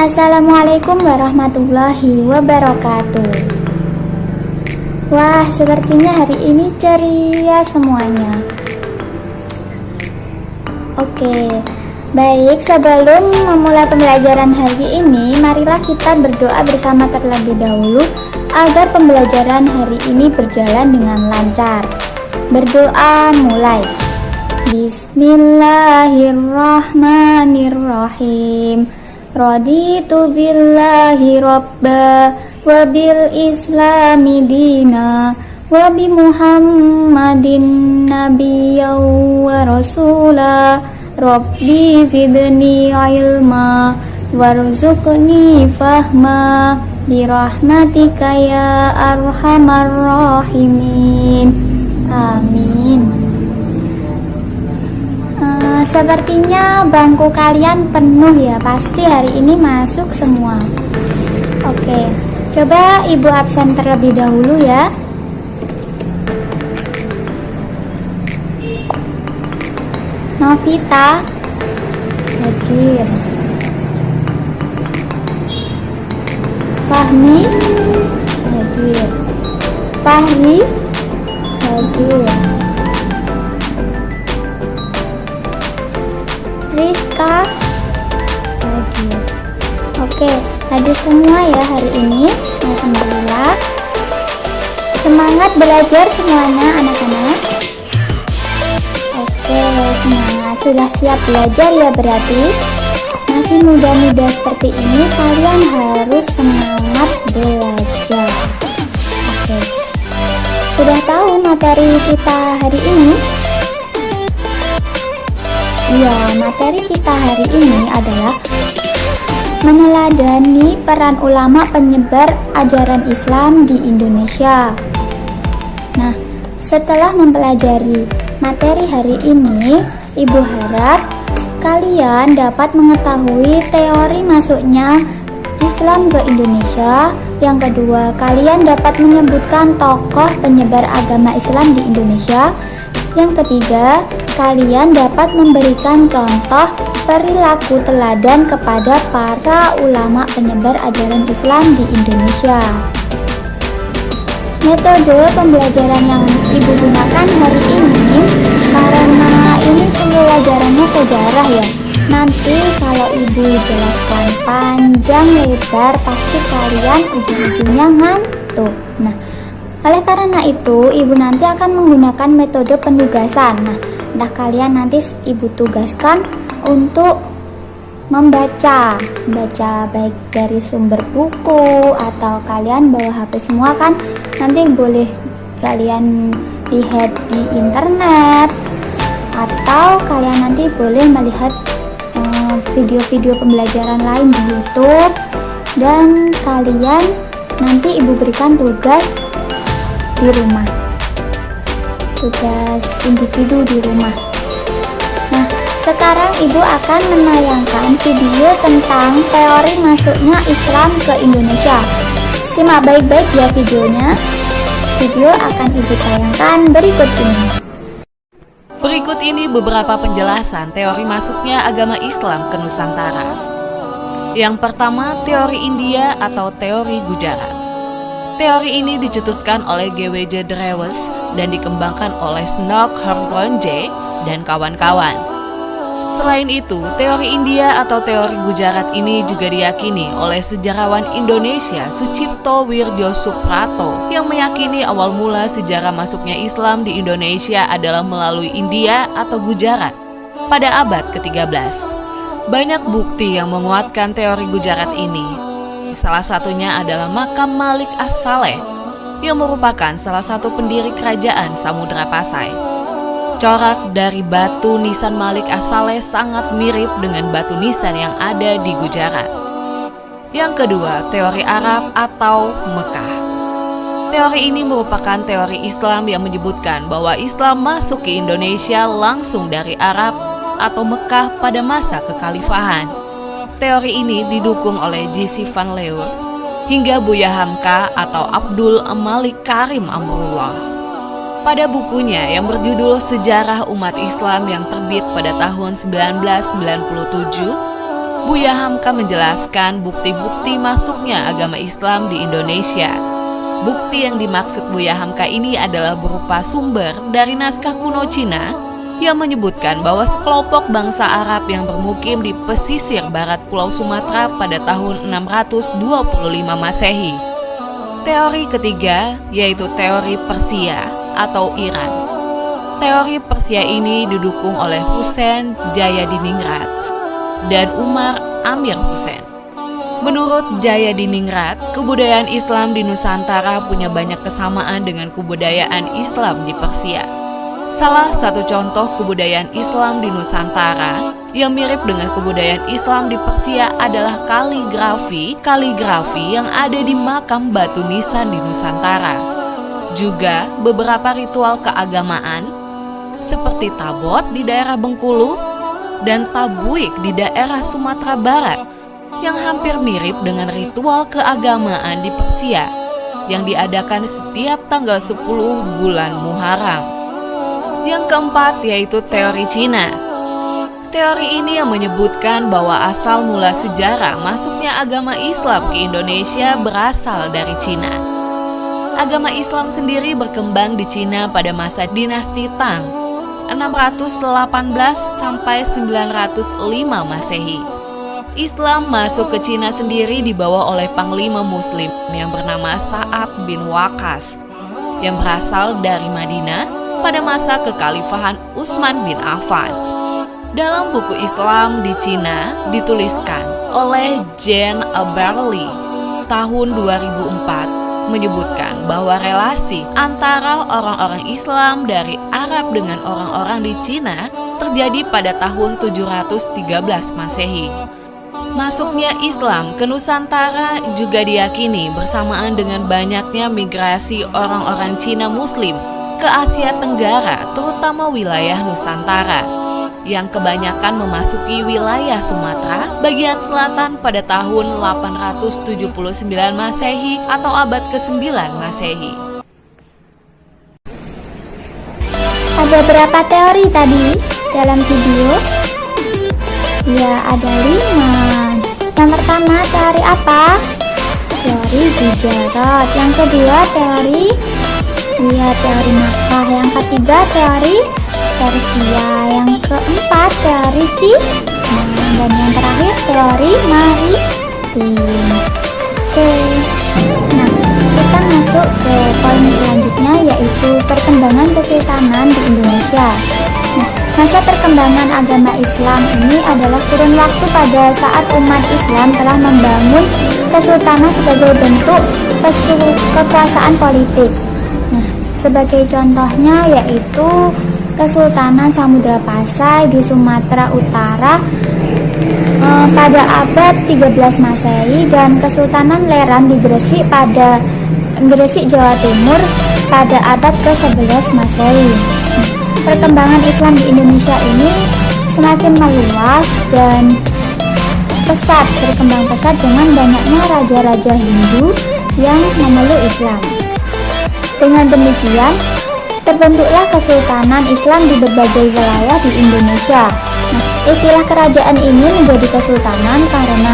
Assalamualaikum warahmatullahi wabarakatuh. Wah, sepertinya hari ini ceria semuanya. Oke, baik, sebelum memulai pembelajaran hari ini, marilah kita berdoa bersama terlebih dahulu agar pembelajaran hari ini berjalan dengan lancar. Berdoa mulai. Bismillahirrahmanirrahim. Raditu billahi robba wa bil islami dina wa bi muhammadin nabiyya wa rasula. Rabbi zidni ilma warzuqni fahma birahmatika ya arhamar rahimin. Amin. Sepertinya bangku kalian penuh ya, pasti hari ini masuk semua. Oke, coba ibu absen terlebih dahulu ya. Novita hadir. Fahmi hadir. Fahri hadir. Rizka hadir. Oke, hadir semua ya hari ini. Alhamdulillah. Semangat belajar semuanya anak-anak. Oke, semangat. Sudah siap belajar ya berarti. Masih muda-muda seperti ini, kalian harus semangat belajar. Oke. Sudah tahu materi kita hari ini? Ya, materi kita hari ini adalah meneladani peran ulama penyebar ajaran Islam di Indonesia. Nah, setelah mempelajari materi hari ini, Ibu harap kalian dapat mengetahui teori masuknya Islam ke Indonesia. Yang kedua, kalian dapat menyebutkan tokoh penyebar agama Islam di Indonesia. Yang ketiga, kalian dapat memberikan contoh perilaku teladan kepada para ulama penyebar ajaran Islam di Indonesia. Metode pembelajaran yang Ibu gunakan hari ini, karena ini pembelajarannya sejarah ya, nanti kalau Ibu jelaskan panjang lebar, pasti kalian ujung-ujungnya ngantuk. Nah, oleh karena itu, Ibu nanti akan menggunakan metode penugasan. Nah, entah kalian nanti Ibu tugaskan untuk membaca baik dari sumber buku atau kalian bawa HP semua kan, nanti boleh kalian lihat di internet atau kalian nanti boleh melihat video-video pembelajaran lain di YouTube, dan kalian nanti Ibu berikan tugas di rumah, tugas individu di rumah. Nah, sekarang Ibu akan menayangkan video tentang teori masuknya Islam ke Indonesia. Simak baik-baik ya videonya. Video akan Ibu tayangkan berikut ini. Berikut ini beberapa penjelasan teori masuknya agama Islam ke Nusantara. Yang pertama, teori India atau teori Gujarat. Teori ini dicetuskan oleh G.W.J. Drewes dan dikembangkan oleh Snook Hermonje dan kawan-kawan. Selain itu, teori India atau teori Gujarat ini juga diyakini oleh sejarawan Indonesia Sucipto Wirdjosuprato yang meyakini awal mula sejarah masuknya Islam di Indonesia adalah melalui India atau Gujarat pada abad ke-13. Banyak bukti yang menguatkan teori Gujarat ini. Salah satunya adalah makam Malik As-Saleh yang merupakan salah satu pendiri kerajaan Samudra Pasai. Corak dari batu nisan Malik As-Saleh sangat mirip dengan batu nisan yang ada di Gujarat. Yang kedua, teori Arab atau Mekah. Teori ini merupakan teori Islam yang menyebutkan bahwa Islam masuk ke Indonesia langsung dari Arab atau Mekah pada masa kekhalifahan. Teori ini didukung oleh J.C. Van Leeuwen hingga Buya Hamka atau Abdul Malik Karim Amrullah. Pada bukunya yang berjudul Sejarah Umat Islam yang terbit pada tahun 1997, Buya Hamka menjelaskan bukti-bukti masuknya agama Islam di Indonesia. Bukti yang dimaksud Buya Hamka ini adalah berupa sumber dari naskah kuno Cina yang menyebutkan bahwa sekelompok bangsa Arab yang bermukim di pesisir barat Pulau Sumatera pada tahun 625 Masehi. Teori ketiga yaitu teori Persia atau Iran. Teori Persia ini didukung oleh Husain Jayadiningrat dan Umar Amir Husain. Menurut Jayadiningrat, kebudayaan Islam di Nusantara punya banyak kesamaan dengan kebudayaan Islam di Persia. Salah satu contoh kebudayaan Islam di Nusantara yang mirip dengan kebudayaan Islam di Persia adalah kaligrafi yang ada di makam Batu Nisan di Nusantara. Juga beberapa ritual keagamaan seperti tabot di daerah Bengkulu dan tabuik di daerah Sumatera Barat yang hampir mirip dengan ritual keagamaan di Persia yang diadakan setiap tanggal 10 bulan Muharram. Yang keempat yaitu teori Cina. Teori ini yang menyebutkan bahwa asal mula sejarah masuknya agama Islam ke Indonesia berasal dari Cina. Agama Islam sendiri berkembang di Cina pada masa dinasti Tang, 618 sampai 905 Masehi. Islam masuk ke Cina sendiri dibawa oleh panglima muslim yang bernama Sa'ad bin Waqqas yang berasal dari Madinah pada masa kekhalifahan Utsman bin Affan. Dalam buku Islam di Cina dituliskan oleh Jane Aberli tahun 2004 menyebutkan bahwa relasi antara orang-orang Islam dari Arab dengan orang-orang di Cina terjadi pada tahun 713 Masehi. Masuknya Islam ke Nusantara juga diyakini bersamaan dengan banyaknya migrasi orang-orang Cina Muslim ke Asia Tenggara, terutama wilayah Nusantara, yang kebanyakan memasuki wilayah Sumatera bagian selatan pada tahun 879 Masehi atau abad ke-9 Masehi. Ada berapa teori tadi dalam video? Ya, ada 5. Yang pertama teori apa? Teori Gujarat. Yang kedua teori Makkah. Yang ketiga teori Persia. Yang keempat teori Cina. Dan yang terakhir teori maritim. Oke. Nah, kita masuk ke poin selanjutnya yaitu perkembangan kesultanan di Indonesia. Masa perkembangan agama Islam ini adalah kurun waktu pada saat umat Islam telah membangun kesultanan sebagai bentuk kekuasaan politik. Nah, sebagai contohnya yaitu Kesultanan Samudra Pasai di Sumatera Utara pada abad 13 Masehi dan Kesultanan Leran di Gresik Jawa Timur pada abad ke-11 Masehi. Perkembangan Islam di Indonesia ini semakin meluas dan berkembang pesat dengan banyaknya raja-raja Hindu yang memeluk Islam. Dengan demikian, terbentuklah kesultanan Islam di berbagai wilayah di Indonesia. Nah, istilah kerajaan ini menjadi kesultanan karena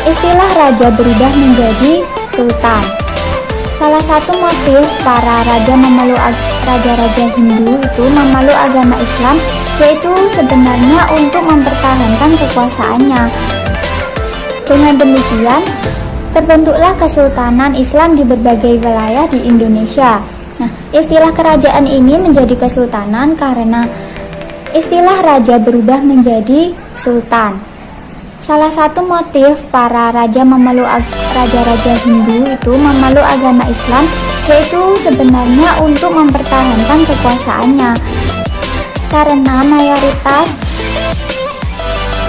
istilah raja berubah menjadi sultan. Salah satu motif para raja-raja Hindu itu memeluk agama Islam yaitu sebenarnya untuk mempertahankan kekuasaannya. Dengan demikian, terbentuklah kesultanan Islam di berbagai wilayah di Indonesia. Nah, istilah kerajaan ini menjadi kesultanan karena istilah raja berubah menjadi sultan. Salah satu motif para raja-raja Hindu itu memeluk agama Islam yaitu sebenarnya untuk mempertahankan kekuasaannya. Karena mayoritas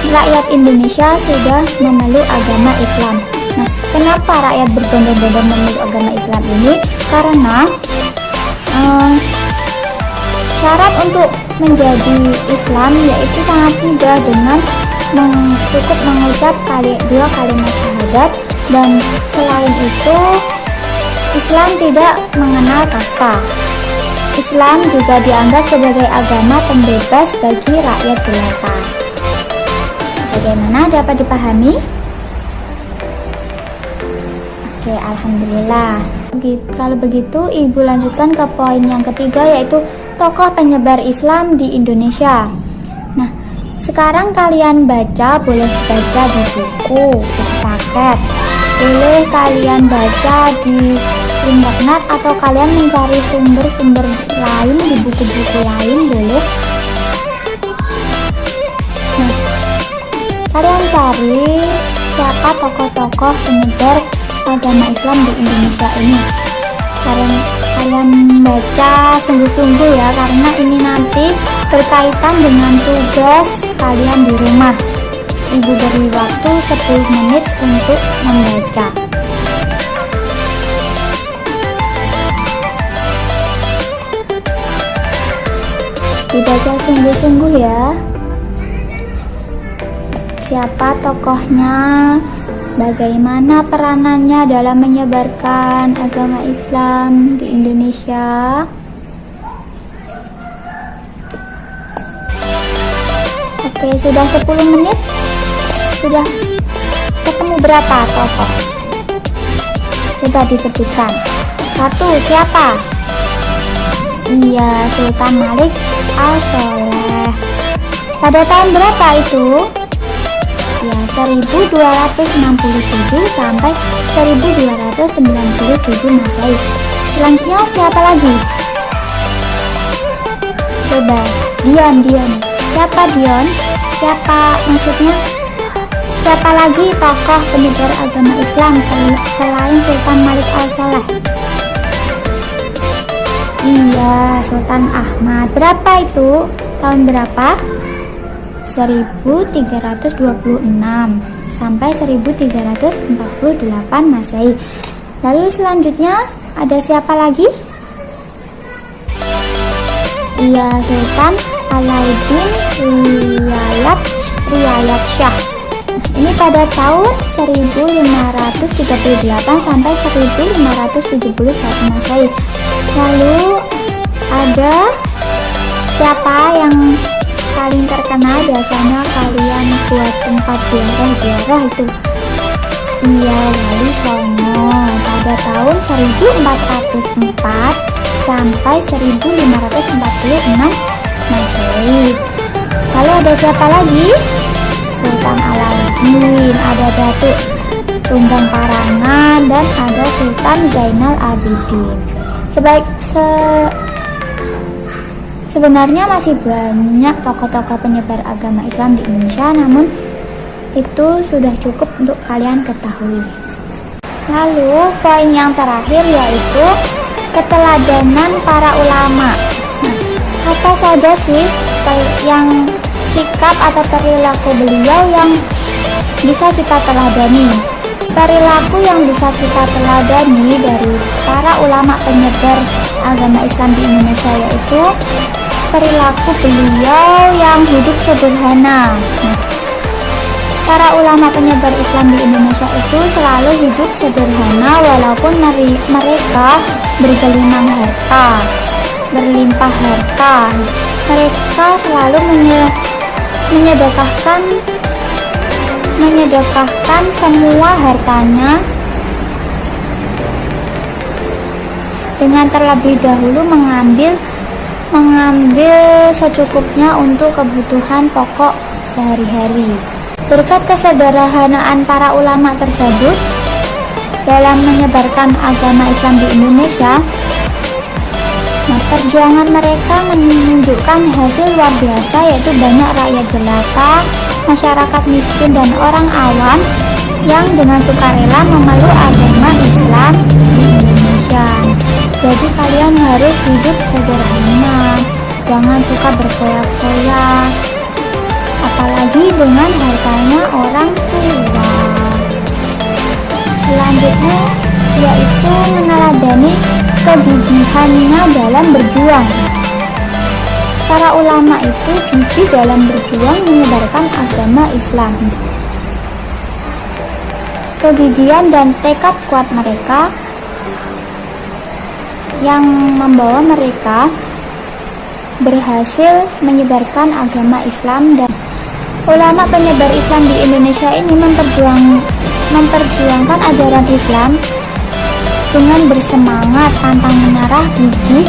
rakyat Indonesia sudah memeluk agama Islam. Nah, kenapa rakyat berbondong-bondong memeluk agama Islam ini? Karena syarat untuk menjadi Islam yaitu sangat mudah dengan cukup mengucap dua kalimat syahadat, dan selain itu Islam tidak mengenal kasta. Islam juga dianggap sebagai agama pembebas bagi rakyat jelata. Bagaimana, dapat dipahami? Oke, alhamdulillah. Kalau begitu, Ibu lanjutkan ke poin yang ketiga, yaitu tokoh penyebar Islam di Indonesia. Nah, sekarang kalian boleh baca di buku paket, boleh kalian baca di internet, atau kalian mencari sumber-sumber lain di buku-buku lain, boleh. Nah, kalian cari siapa tokoh-tokoh penyebar agama Islam di Indonesia ini. Kalian baca sungguh-sungguh ya, karena ini nanti berkaitan dengan tugas kalian di rumah. Ibu beri waktu 10 menit untuk membaca. Dibaca sungguh-sungguh ya. Siapa tokohnya, bagaimana peranannya dalam menyebarkan agama Islam di Indonesia. Oke, sudah 10 menit. Sudah ketemu berapa tokoh? Coba disebutkan. 1, siapa? Iya, Sultan Malik Al-Shaleh. Pada tahun berapa itu? Ya, 1267 sampai 1297 Masehi. Selanjutnya siapa lagi? Coba, Dion. Siapa Dion? Siapa maksudnya? Siapa lagi tokoh penyebar agama Islam selain Sultan Malik Al-Shaleh? Iya, Sultan Ahmad. Berapa itu? Tahun berapa? 1326 sampai 1348 Masehi. Lalu selanjutnya ada siapa lagi? Iya, Sultan Alauddin Riayat Shah. Ini pada tahun 1538 sampai 1571 Masehi. Lalu ada siapa yang paling terkenal, biasanya kalian buat tempat ziarah itu? Iya, Wali Songo pada tahun 1404 sampai 1546 Masehi. Lalu ada siapa lagi? Sultan Alauddin, ada Datuk Tunggang Parangan, dan ada Sultan Zainal Abidin. Sebenarnya masih banyak tokoh-tokoh penyebar agama Islam di Indonesia, namun itu sudah cukup untuk kalian ketahui. Lalu poin yang terakhir yaitu keteladanan para ulama. Nah, apa saja sih yang sikap atau perilaku beliau yang bisa kita teladani? Perilaku yang bisa kita teladani dari para ulama penyebar agama Islam di Indonesia yaitu perilaku beliau yang hidup sederhana. Nah, para ulama penyebar Islam di Indonesia itu selalu hidup sederhana walaupun mereka bergelimang harta, berlimpah harta. Mereka selalu menyedekahkan semua hartanya dengan terlebih dahulu mengambil secukupnya untuk kebutuhan pokok sehari-hari. Berkat kesederhanaan para ulama tersebut dalam menyebarkan agama Islam di Indonesia, nah, perjuangan mereka menunjukkan hasil luar biasa, yaitu banyak rakyat jelata, masyarakat miskin, dan orang awam yang dengan sukarela memeluk agama Islam di Indonesia. Jadi kalian harus hidup sederhana, jangan suka berfoya-foya, apalagi dengan hartanya orang tua. Selanjutnya yaitu meneladani kegigihannya dalam berjuang. Para ulama itu gigih dalam berjuang menyebarkan agama Islam. Kegigihan dan tekad kuat mereka yang membawa mereka berhasil menyebarkan agama Islam ulama penyebar Islam di Indonesia ini memperjuangkan ajaran Islam dengan bersemangat, pantang menyerah, gigih.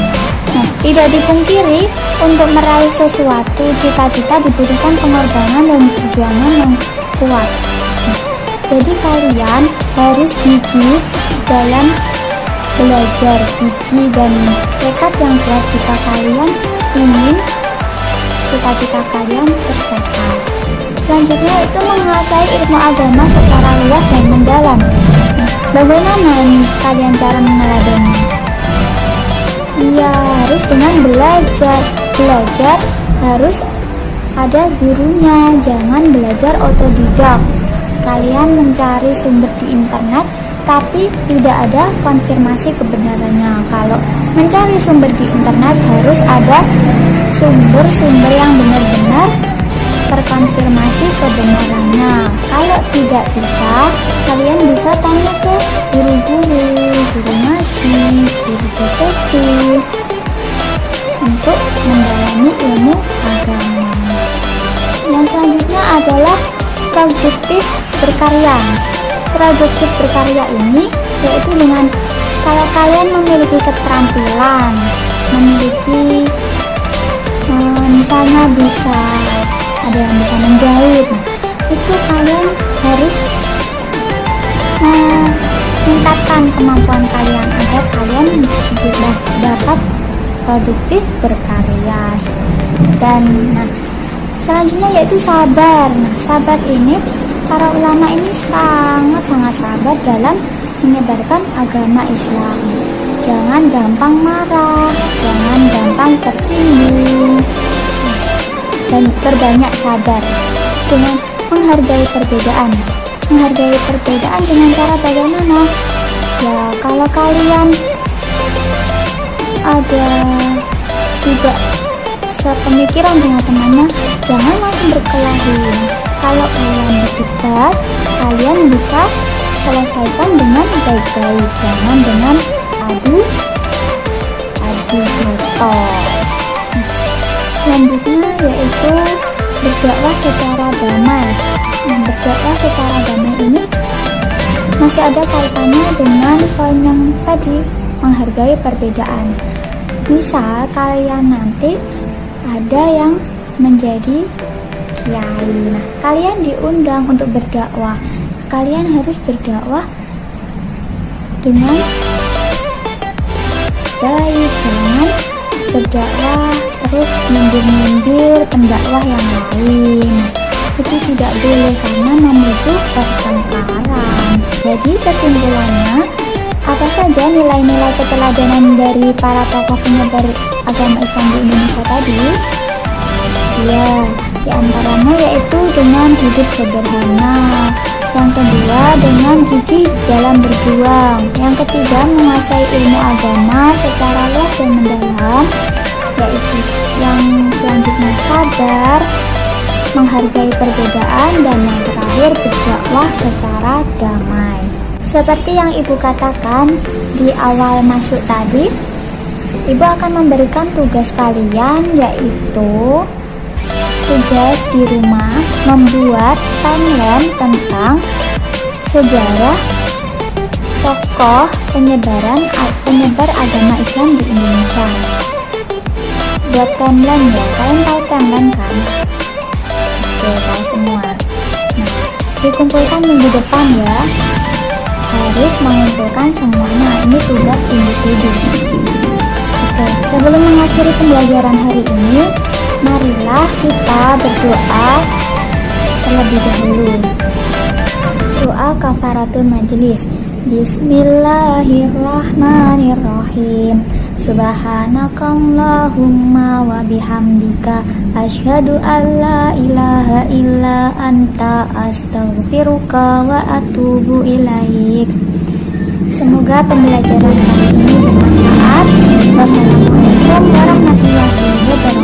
Nah, tidak dipungkiri, untuk meraih sesuatu cita-cita dibutuhkan pengorbanan dan perjuangan yang kuat. Jadi kalian harus gigih dalam belajar, gigih dan tekad yang kuat jika kalian ingin cita-cita kalian tercapai. Selanjutnya itu menguasai ilmu agama secara luas dan mendalam. Bagaimana kalian cara meneladani? Ya, harus dengan belajar. Belajar harus ada gurunya, jangan belajar otodidak. Kalian mencari sumber di internet tapi tidak ada konfirmasi kebenarannya. Kalau mencari sumber di internet harus ada sumber-sumber yang benar-benar terkonfirmasi kebenarannya. Kalau tidak bisa, kalian bisa tanya ke guru-guru, guru ngaji, guru PPT untuk mendalami ilmu agama. Yang selanjutnya adalah produktif berkarya. Produktif berkarya ini yaitu dengan kalau kalian memiliki keterampilan, memiliki misalnya bisa ada yang bisa menjahit, itu kalian harus meningkatkan kemampuan kalian agar kalian dapat produktif berkarya. Dan selanjutnya yaitu sabar. Sabar ini para ulama ini sangat sabar dalam menyebarkan agama Islam. Jangan gampang marah, jangan gampang tersinggung, dan berbanyak sabar dengan menghargai perbedaan. Menghargai perbedaan dengan cara bagaimana? Ya, kalau kalian ada tidak sepemikiran dengan temannya, jangan langsung berkelahi. Kalau kalian berdebat, kalian bisa selesaikan dengan baik-baik, jangan dengan adu jotos. Selanjutnya yaitu berdakwah secara damai. Berdakwah secara damai ini masih ada kaitannya dengan poin yang tadi, menghargai perbedaan. Misal kalian nanti ada yang menjadi kiai, kalian diundang untuk berdakwah. Kalian harus berdakwah dengan baik, jangan berdakwah terus nyindir pendakwah yang lain. Itu tidak boleh karena memicu pertengkaran. Jadi kesimpulannya, apa saja nilai-nilai keteladanan dari para tokoh penyebar agama Islam di Indonesia tadi? Ya, di antaranya yaitu dengan hidup sederhana. Yang kedua, dengan gigih dalam berjuang. Yang ketiga, menguasai ilmu agama secara luas dan mendalam. Yaitu yang selanjutnya sabar, menghargai perbedaan, dan yang terakhir berdakwah secara damai. Seperti yang Ibu katakan di awal masuk tadi, Ibu akan memberikan tugas kalian, yaitu tugas di rumah membuat timeline tentang sejarah tokoh penyebar agama Islam di Indonesia. Buat timeline ya, kalian tahu timeline kan? Oke, tahu semua. Dikumpulkan minggu depan ya. Harus mengumpulkan semuanya. Ini tugas individu. Oke, sebelum mengakhiri pembelajaran hari ini, marilah kita berdoa terlebih dahulu. Doa kafaratul majelis. Bismillahirrahmanirrahim. Subhanakallahumma wa bihamdika asyhadu an la ilaha illa anta astaghfiruka wa atubu ilaik. Semoga pembelajaran kali ini bermanfaat. Wassalamualaikum warahmatullahi wabarakatuh.